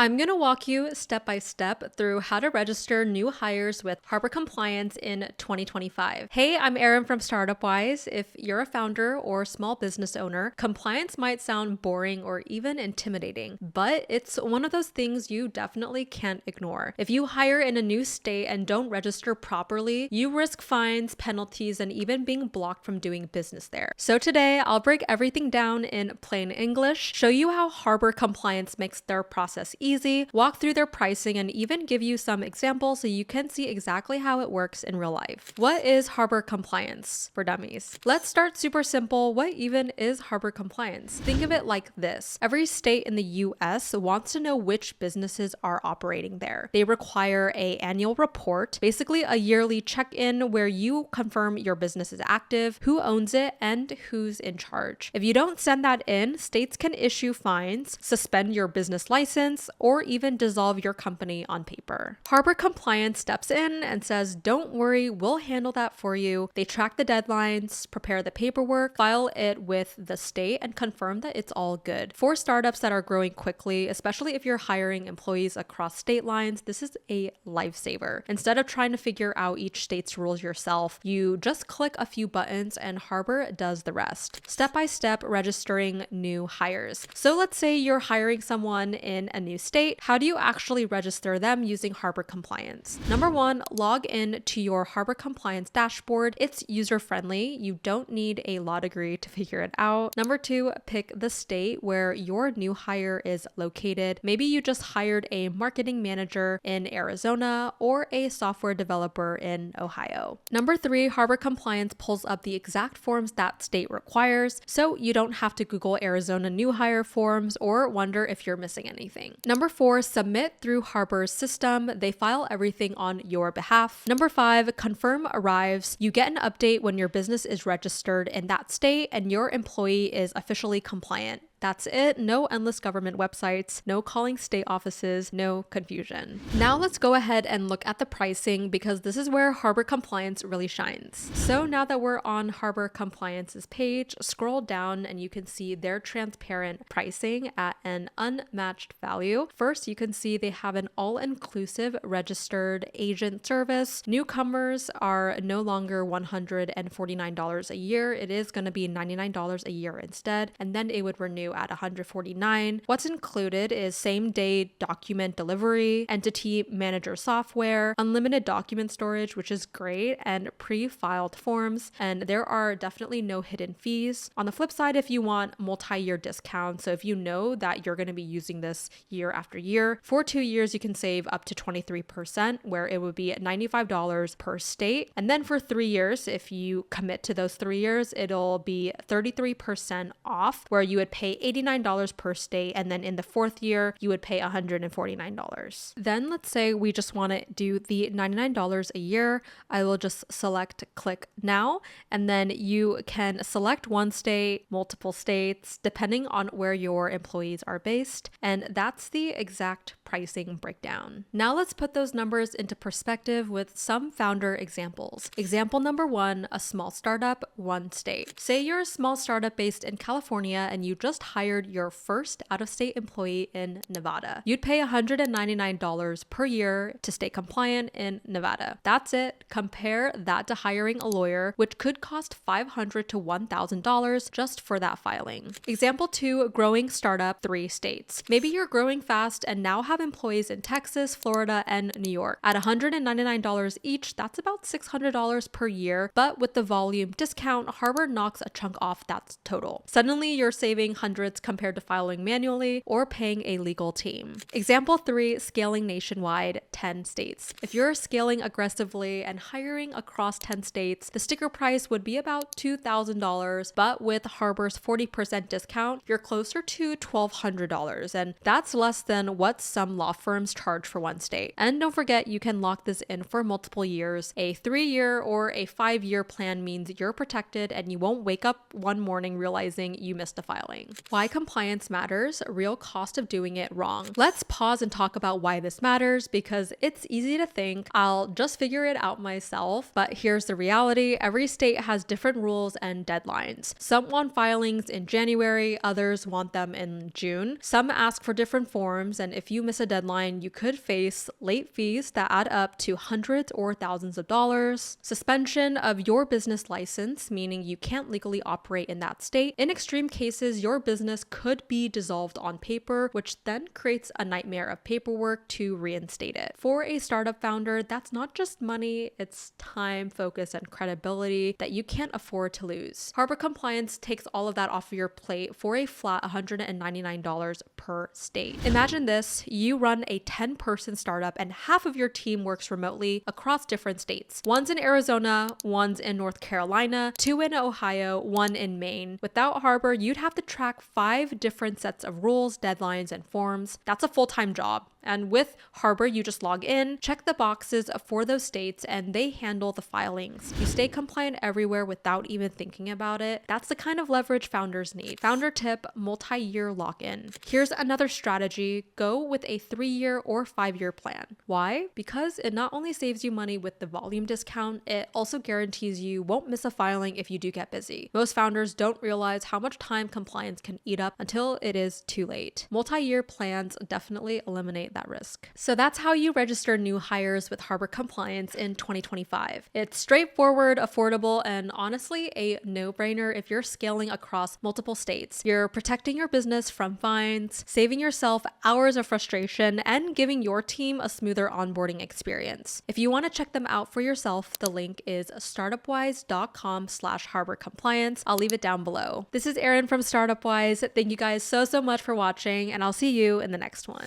I'm going to walk you step by step through how to register new hires with Harbor Compliance in 2025. Hey, I'm Erin from Startup Wise. If you're a founder or small business owner, compliance might sound boring or even intimidating, but it's one of those things you definitely can't ignore. If you hire in a new state and don't register properly, you risk fines, penalties, and even being blocked from doing business there. So today, I'll break everything down in plain English, show you how Harbor Compliance makes their process easy, walk through their pricing, and even give you some examples so you can see exactly how it works in real life. What is Harbor Compliance for dummies? Let's start super simple. What even is Harbor Compliance? Think of it like this. Every state in the US wants to know which businesses are operating there. They require an annual report, basically a yearly check-in where you confirm your business is active, who owns it, and who's in charge. If you don't send that in, states can issue fines, suspend your business license, or even dissolve your company on paper. Harbor Compliance steps in and says, don't worry, we'll handle that for you. They track the deadlines, prepare the paperwork, file it with the state, and confirm that it's all good. For startups that are growing quickly, especially if you're hiring employees across state lines, this is a lifesaver. Instead of trying to figure out each state's rules yourself, you just click a few buttons and Harbor does the rest. Step by step registering new hires. So let's say you're hiring someone in a new state. How do you actually register them using Harbor Compliance? Number one, log in to your Harbor Compliance dashboard. It's user-friendly. You don't need a law degree to figure it out. Number two, pick the state where your new hire is located. Maybe you just hired a marketing manager in Arizona or a software developer in Ohio. Number three, Harbor Compliance pulls up the exact forms that state requires, so you don't have to Google Arizona new hire forms or wonder if you're missing anything. Number four, submit through Harbor's system. They file everything on your behalf. Number five, confirm arrives. You get an update when your business is registered in that state and your employee is officially compliant. That's it. No endless government websites, no calling state offices, no confusion. Now let's go ahead and look at the pricing because this is where Harbor Compliance really shines. So now that we're on Harbor Compliance's page, scroll down and you can see their transparent pricing at an unmatched value. First, you can see they have an all-inclusive registered agent service. Newcomers are no longer $149 a year. It is going to be $99 a year instead, and then it would renew at $149. What's included is same-day document delivery, entity manager software, unlimited document storage, which is great, and pre-filed forms, and there are definitely no hidden fees. On the flip side, if you want multi-year discounts, so if you know that you're going to be using this year after year, for 2 years you can save up to 23%, where it would be $95 per state, and then for 3 years, if you commit to those 3 years, it'll be 33% off, where you would pay $89 per state, and then in the 4th year, you would pay $149. Then let's say we just want to do the $99 a year. I will just select click now, and then you can select one state, multiple states, depending on where your employees are based, and that's the exact pricing breakdown. Now let's put those numbers into perspective with some founder examples. Example number one, a small startup, one state. Say you're a small startup based in California and you just hired your first out-of-state employee in Nevada. You'd pay $199 per year to stay compliant in Nevada. That's it. Compare that to hiring a lawyer, which could cost $500 to $1,000 just for that filing. Example two, growing startup, 3 states. Maybe you're growing fast and now have employees in Texas, Florida, and New York. At $199 each, that's about $600 per year, but with the volume discount, Harbor knocks a chunk off that total. Suddenly, you're saving hundreds compared to filing manually or paying a legal team. Example 3, scaling nationwide, 10 states. If you're scaling aggressively and hiring across 10 states, the sticker price would be about $2,000, but with Harbor's 40% discount, you're closer to $1,200, and that's less than what some law firms charge for one state. And don't forget, you can lock this in for multiple years. A 3-year or a 5-year plan means you're protected and you won't wake up one morning realizing you missed a filing. Why compliance matters, real cost of doing it wrong. Let's pause and talk about why this matters, because it's easy to think I'll just figure it out myself, but here's the reality. Every state has different rules and deadlines. Some want filings in January, others want them in June. Some ask for different forms, and if you miss a deadline, you could face late fees that add up to hundreds or thousands of dollars, suspension of your business license, meaning you can't legally operate in that state. In extreme cases, your business could be dissolved on paper, which then creates a nightmare of paperwork to reinstate it. For a startup founder, that's not just money, it's time, focus, and credibility that you can't afford to lose. Harbor Compliance takes all of that off of your plate for a flat $199 per state. Imagine this, you run a 10-person startup and half of your team works remotely across different states. One's in Arizona, one's in North Carolina, 2 in Ohio, 1 in Maine. Without Harbor, you'd have to track 5 different sets of rules, deadlines, and forms. That's a full-time job. And with Harbor, you just log in, check the boxes for those states, and they handle the filings. You stay compliant everywhere without even thinking about it. That's the kind of leverage founders need. Founder tip, multi-year lock-in. Here's another strategy. Go with a 3-year or 5-year plan. Why? Because it not only saves you money with the volume discount, it also guarantees you won't miss a filing if you do get busy. Most founders don't realize how much time compliance can eat up until it is too late. Multi-year plans definitely eliminate that risk. So that's how you register new hires with Harbor Compliance in 2025. It's straightforward, affordable, and honestly a no-brainer if you're scaling across multiple states. You're protecting your business from fines, saving yourself hours of frustration, and giving your team a smoother onboarding experience. If you want to check them out for yourself, the link is startupwise.com/Harbor Compliance. I'll leave it down below. This is Erin from StartupWise. Thank you guys so much for watching, and I'll see you in the next one.